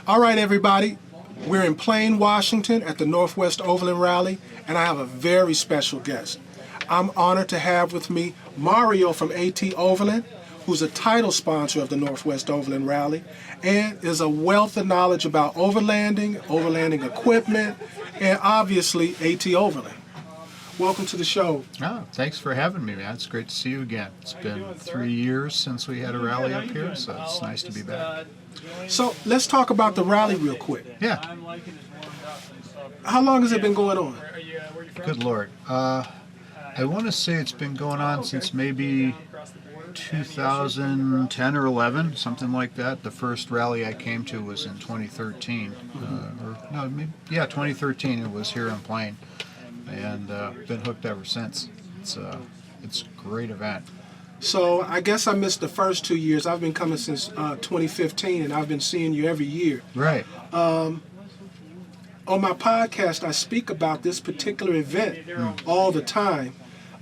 All right, everybody, we're in Plain, Washington at the Northwest Overland Rally, and I have a very special guest. I'm honored to have with me Mario from AT Overland, who's a title sponsor of the Northwest Overland Rally, and is a wealth of knowledge about overlanding equipment, and obviously AT Overland. Welcome to the show. Oh, thanks for having me, man. It's great to see you again. It's been 3 years since we had a rally up here, so it's nice to be back. So let's talk about the rally real quick. Yeah. How long has it been going on? Good Lord. I want to say it's been going on since maybe 2010 or 11, something like that. The first rally I came to was in 2013. 2013. It was here in Plain, and been hooked ever since. It's a great event. So I guess I missed the first 2 years. I've been coming since 2015, and I've been seeing you every year. Right. On my podcast, I speak about this particular event all the time.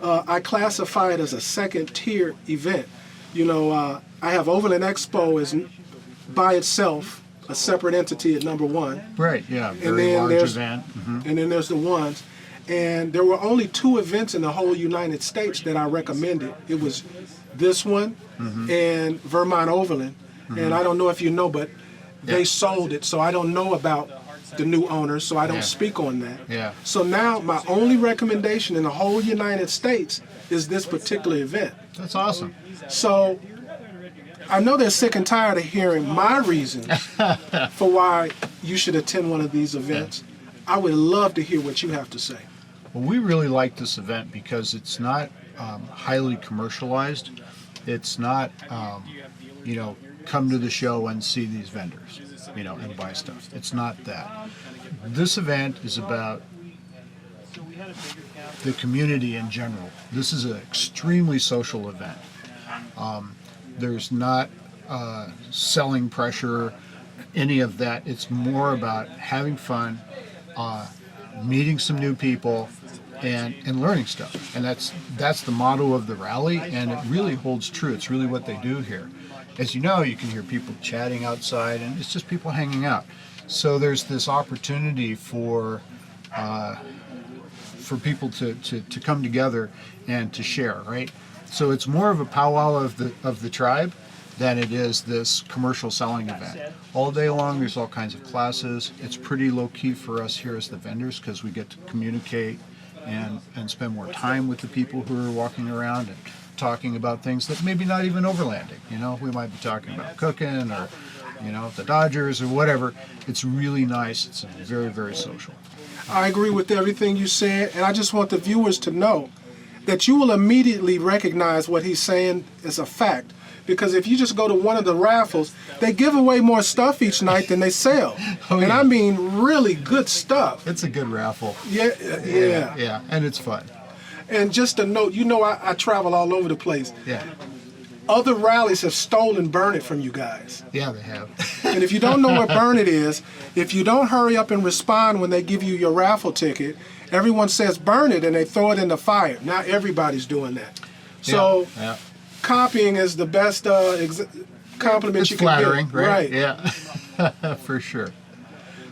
I classify it as a second-tier event. You know, I have Overland Expo as by itself a separate entity at number one. Right. Yeah. Very large event. And then there's the ones. And there were only 2 events in the whole United States that I recommended. It was this one and Vermont Overland. And I don't know if you know, but they sold it, so I don't know about the new owners, so I don't speak on that. Yeah. So now my only recommendation in the whole United States is this particular event. That's awesome. So I know they're sick and tired of hearing my reasons for why you should attend one of these events. I would love to hear what you have to say. Well, we really like this event because it's not highly commercialized. It's not, come to the show and see these vendors, and buy stuff. It's not that. This event is about the community in general. This is an extremely social event. There's not selling pressure, any of that. It's more about having fun, meeting some new people, and learning stuff. And that's the motto of the rally, and it really holds true. It's really what they do here. As you know, you can hear people chatting outside, and it's just people hanging out. So there's this opportunity for people to come together and to share, right? So it's more of a powwow of the tribe than it is this commercial selling event. All day long, there's all kinds of classes. It's pretty low-key for us here as the vendors because we get to communicate and spend more time with the people who are walking around and talking about things that maybe not even overlanding. We might be talking about cooking or, the Dodgers or whatever. It's really nice. It's very, very social. I agree with everything you said, and I just want the viewers to know that you will immediately recognize what he's saying as a fact. Because if you just go to one of the raffles, they give away more stuff each night than they sell. And I mean really good stuff. It's a good raffle. Yeah. And it's fun. And just a note, I travel all over the place. Yeah. Other rallies have stolen Burn It from you guys. Yeah, they have. And if you don't know what Burn It is, if you don't hurry up and respond when they give you your raffle ticket, everyone says burn it and they throw it in the fire. Now everybody's doing that. So copying is the best compliment it's you can flattering, get. Right? Yeah, for sure.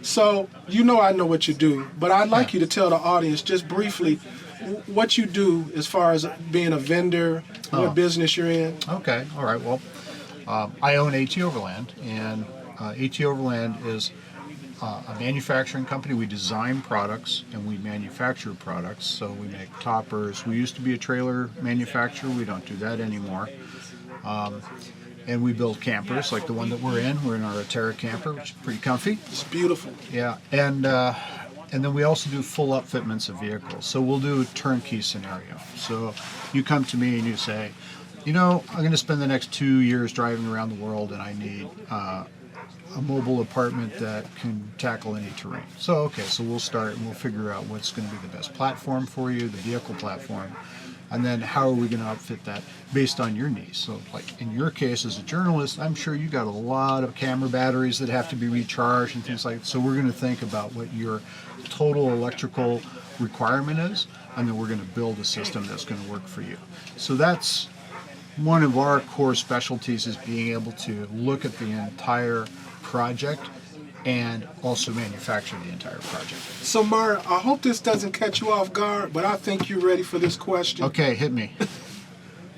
So I know what you do, but I'd like you to tell the audience just briefly what you do as far as being a vendor, what business you're in. Okay, all right. Well, I own AT Overland, and AT Overland is a manufacturing company. We design products and we manufacture products. So we make toppers. We used to be a trailer manufacturer. We don't do that anymore. And we build campers like the one that we're in. We're in our Atera camper, which is pretty comfy. It's beautiful. Yeah, and then we also do full upfitments of vehicles. So we'll do a turnkey scenario. So you come to me and you say, I'm going to spend the next 2 years driving around the world, and I need a mobile apartment that can tackle any terrain. So we'll start and we'll figure out what's going to be the best platform for you, the vehicle platform, and then how are we going to outfit that based on your needs. So like in your case as a journalist, I'm sure you got a lot of camera batteries that have to be recharged and things like that. So we're going to think about what your total electrical requirement is, and then we're going to build a system that's going to work for you. So that's one of our core specialties, is being able to look at the entire project and also manufacture the entire project. So, Mario, I hope this doesn't catch you off guard, but I think you're ready for this question. Okay, hit me.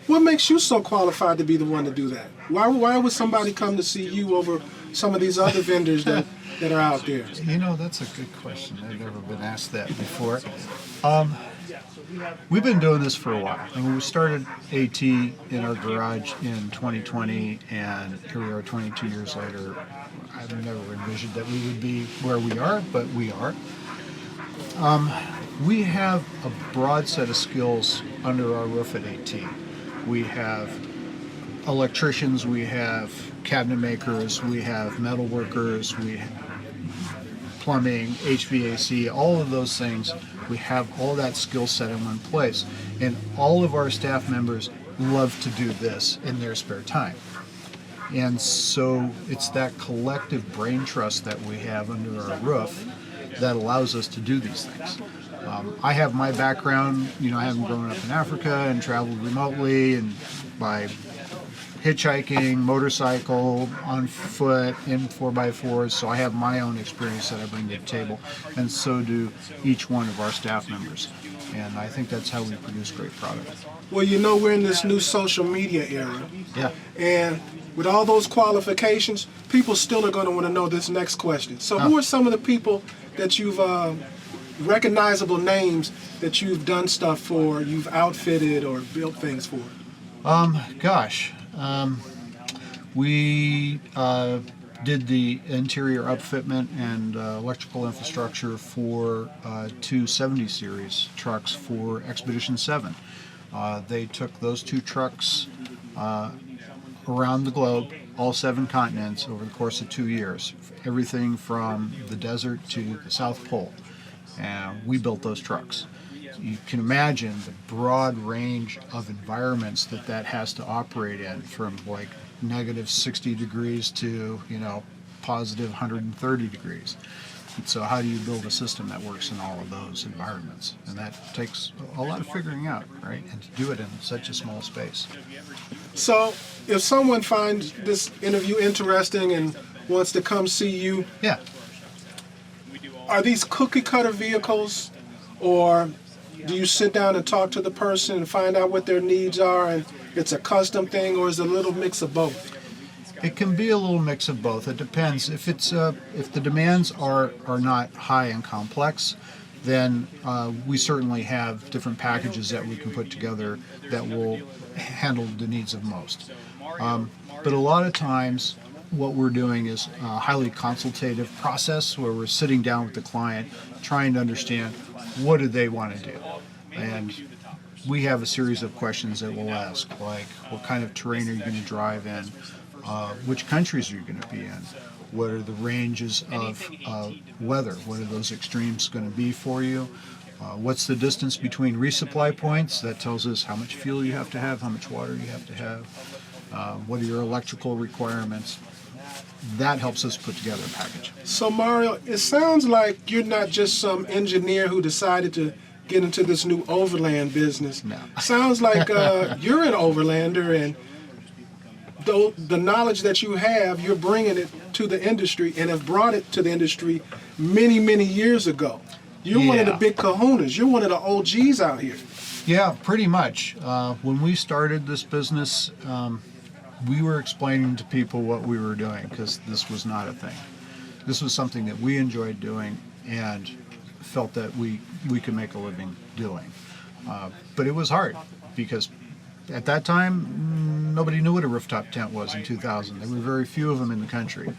What makes you so qualified to be the one to do that? Why would somebody come to see you over some of these other vendors that are out there? You know, that's a good question. I've never been asked that before. We've been doing this for a while. I mean, we started AT in our garage in 2020, and here we are 22 years later. I've never envisioned that we would be where we are, but we are. We have a broad set of skills under our roof at AT. We have electricians, we have cabinet makers, we have metal workers, we have plumbing, HVAC, all of those things. We have all that skill set in one place. And all of our staff members love to do this in their spare time. And so it's that collective brain trust that we have under our roof that allows us to do these things. I have my background, you know, I haven't grown up in Africa and traveled remotely and by hitchhiking, motorcycle, on foot, in 4x4s, so I have my own experience that I bring to the table, and so do each one of our staff members. And I think that's how we produce great product. Well, you know, we're in this new social media era. Yeah. And with all those qualifications, people still are going to want to know this next question. So who are some of the people that you've, recognizable names that you've done stuff for, you've outfitted or built things for? We did the interior upfitment and electrical infrastructure for two 70 series trucks for Expedition 7. They took those two trucks around the globe, all 7 continents, over the course of 2 years. Everything from the desert to the South Pole. And we built those trucks. You can imagine the broad range of environments that has to operate in, from like negative 60 degrees to, you know, positive 130 degrees. And so how do you build a system that works in all of those environments? And that takes a lot of figuring out, right? And to do it in such a small space. So if someone finds this interview interesting and wants to come see you, Yeah. are these cookie cutter vehicles, or do you sit down and talk to the person and find out what their needs are and it's a custom thing, or is it a little mix of both? It can be a little mix of both. It depends. If it's if the demands are not high and complex, then we certainly have different packages that we can put together that will handle the needs of most. But a lot of times, what we're doing is a highly consultative process where we're sitting down with the client, trying to understand what do they want to do. And we have a series of questions that we'll ask, like what kind of terrain are you going to drive in? Which countries are you going to be in? What are the ranges of weather? What are those extremes going to be for you? What's the distance between resupply points? That tells us how much fuel you have to have, how much water you have to have. What are your electrical requirements? That helps us put together a package. So Mario, it sounds like you're not just some engineer who decided to get into this new Overland business. No. Sounds like you're an Overlander, and the knowledge that you have, you're bringing it to the industry and have brought it to the industry many, many years ago. You're one of the Big Kahunas. You're one of the OGs out here. Yeah, pretty much. When we started this business, we were explaining to people what we were doing, because this was not a thing. This was something that we enjoyed doing and felt that we could make a living doing. But it was hard, because at that time, nobody knew what a rooftop tent was in 2000. There were very few of them in the country.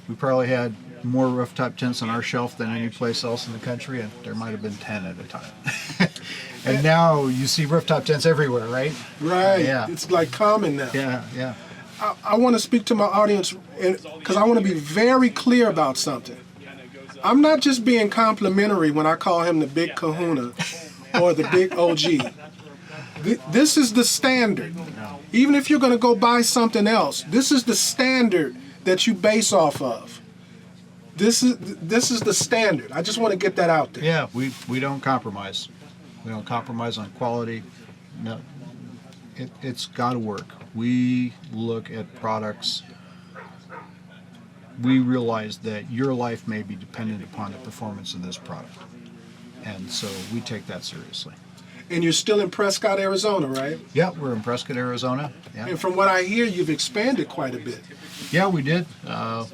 We probably had more rooftop tents on our shelf than any place else in the country, and there might have been 10 at a time. And now you see rooftop tents everywhere, right? Right. Yeah. It's like common now. Yeah, yeah. I want to speak to my audience because I want to be very clear about something. I'm not just being complimentary when I call him the Big Kahuna or the Big OG. This is the standard. Even if you're going to go buy something else, this is the standard that you base off of. This is the standard. I just want to get that out there. Yeah, we don't compromise. We don't compromise on quality. No, it's got to work. We look at products we realize that your life may be dependent upon the performance of this product. And so we take that seriously. And you're still in Prescott, Arizona, right? Yeah, we're in Prescott, Arizona. Yeah, And from what I hear, you've expanded quite a bit. yeah, we did.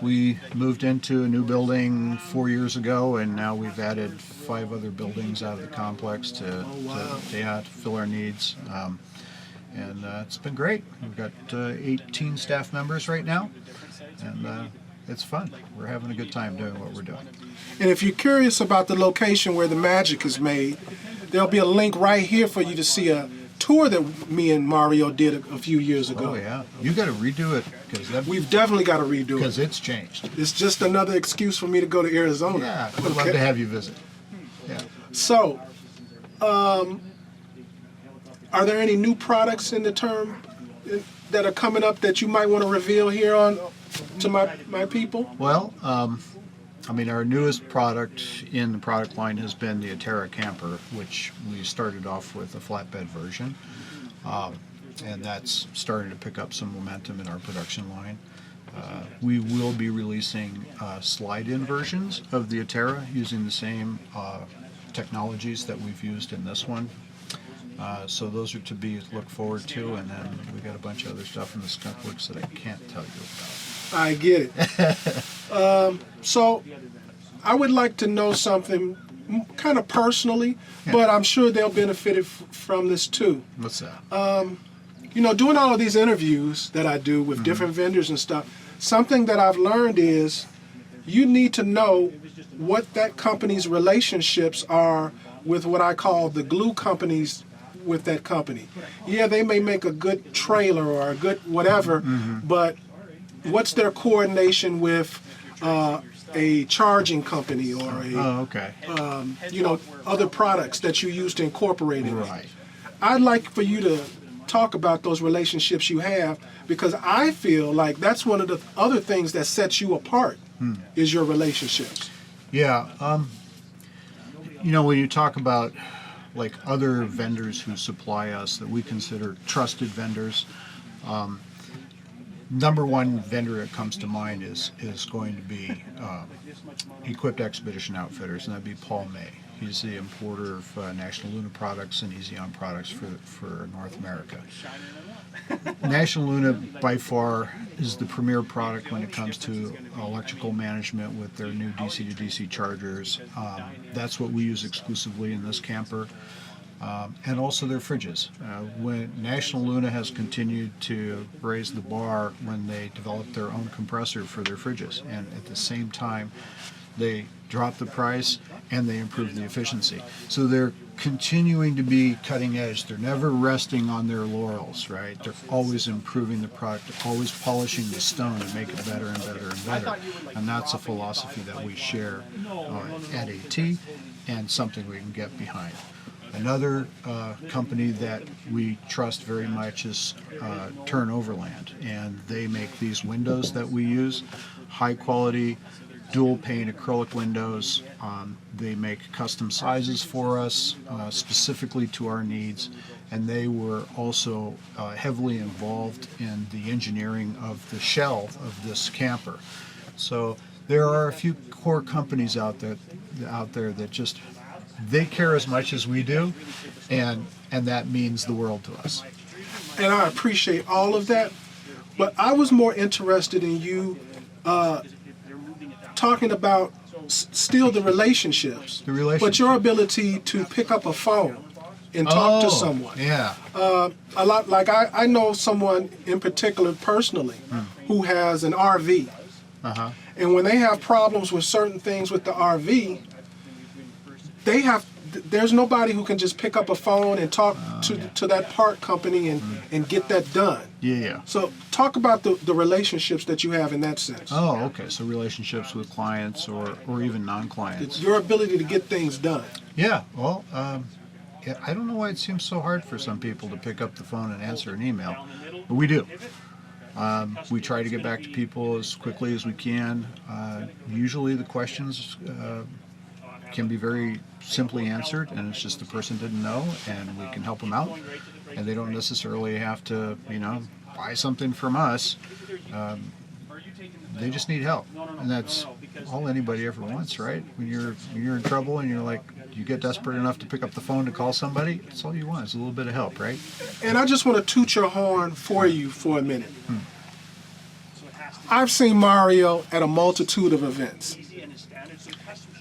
We moved into a new building 4 years ago, and now we've added 5 other buildings out of the complex to fill our needs. And it's been great. We've got 18 staff members right now, and it's fun. We're having a good time doing what we're doing. And if you're curious about the location where the magic is made, there'll be a link right here for you to see a tour that me and Mario did a few years ago. Oh yeah, you got to redo it We've definitely got to redo it. because it's changed. It's just another excuse for me to go to Arizona. Yeah, we'd love to have you visit. Yeah. So, are there any new products in the term that are coming up that you might want to reveal here on to my people? Well, I mean, our newest product in the product line has been the Atera camper, which we started off with a flatbed version, and that's starting to pick up some momentum in our production line. We will be releasing slide-in versions of the Atera using the same technologies that we've used in this one. So those are to be looked forward to, and then we got a bunch of other stuff in the skunk works that I can't tell you about. I get it. So I would like to know something kind of personally, but I'm sure they'll benefit from this too. What's that? You know, doing all of these interviews that I do with different vendors and stuff, something that I've learned is you need to know what that company's relationships are with what I call the glue companies with that company. Yeah, they may make a good trailer or a good whatever, but what's their coordination with a charging company or other products that you use to incorporate it? Right. I'd like for you to talk about those relationships you have, because I feel like that's one of the other things that sets you apart is your relationships. Yeah. When you talk about like other vendors who supply us that we consider trusted vendors, number one vendor that comes to mind is going to be Equipped Expedition Outfitters, and that'd be Paul May. He's the importer of National Luna products and Easy-On products for North America. National Luna, by far, is the premier product when it comes to electrical management with their new DC-to-DC chargers. That's what we use exclusively in this camper. And also their fridges. When National Luna has continued to raise the bar when they developed their own compressor for their fridges, and at the same time they drop the price and they improve the efficiency. So they're continuing to be cutting edge. They're never resting on their laurels, right? They're always improving the product, always polishing the stone to make it better and better and better. And that's a philosophy that we share at AT, and something we can get behind. Another company that we trust very much is Overland, and they make these windows that we use, high quality, dual pane acrylic windows. They make custom sizes for us, specifically to our needs, and they were also heavily involved in the engineering of the shell of this camper. So there are a few core companies out there that just, they care as much as we do, and that means the world to us. And I appreciate all of that, but I was more interested in you talking about still the relationships, but your ability to pick up a phone and talk to someone. Yeah. A lot, like I know someone in particular personally who has an RV, and when they have problems with certain things with the RV, there's nobody who can just pick up a phone and talk to that part company and get that done. Yeah. So talk about the relationships that you have in that sense. Oh, okay. So relationships with clients or even non-clients. Your ability to get things done. Yeah. Well, I don't know why it seems so hard for some people to pick up the phone and answer an email, but we do. We try to get back to people as quickly as we can. Usually the questions can be very simply answered, and it's just the person didn't know, and we can help them out, and they don't necessarily have to, buy something from us. they just need help, and that's all anybody ever wants, right? When you're in trouble and you're like, you get desperate enough to pick up the phone to call somebody, that's all you want is a little bit of help, right? And I just want to toot your horn for you for a minute. I've seen Mario at a multitude of events,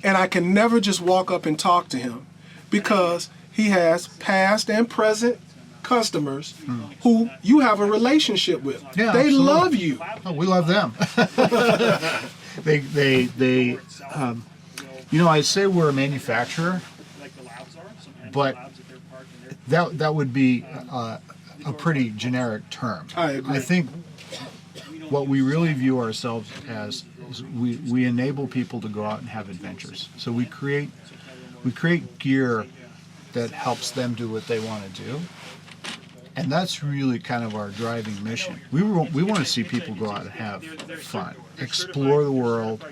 and I can never just walk up and talk to him because he has past and present customers who you have a relationship with. Yeah, they absolutely. love you. Oh, we love them. they you know, I say we're a manufacturer, but that would be a pretty generic term. I agree. I think what we really view ourselves as is we enable people to go out and have adventures. So we create gear that helps them do what they want to do. And that's really kind of our driving mission. We want to see people go out and have fun, explore the world,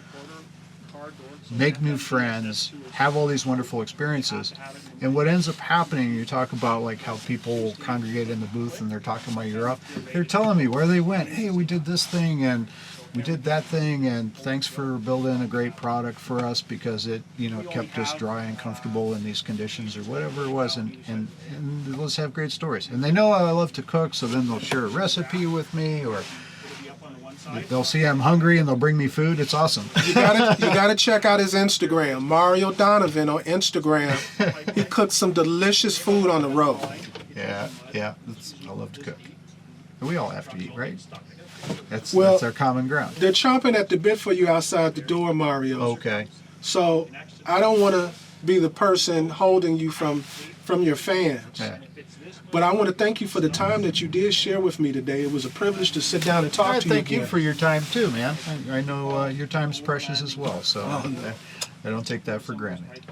make new friends, have all these wonderful experiences. And what ends up happening, you talk about like how people congregate in the booth and they're talking about Europe. They're telling me where they went. Hey, we did this thing and we did that thing, and thanks for building a great product for us because it, you know, kept us dry and comfortable in these conditions or whatever it was, and let's have great stories. And they know I love to cook, so then they'll share a recipe with me, or they'll see I'm hungry and they'll bring me food. It's awesome. You gotta check out his Instagram, Mario Donovan on Instagram. He cooks some delicious food on the road. Yeah, I love to cook. And we all have to eat, right? That's our common ground. They're chomping at the bit for you outside the door, Mario. Okay. So I don't want to be the person holding you from your fans. Yeah. But I want to thank you for the time that you did share with me today. It was a privilege to sit down and talk to you Thank again. you for your time too, man. I know your time's precious as well, so I don't take that for granted.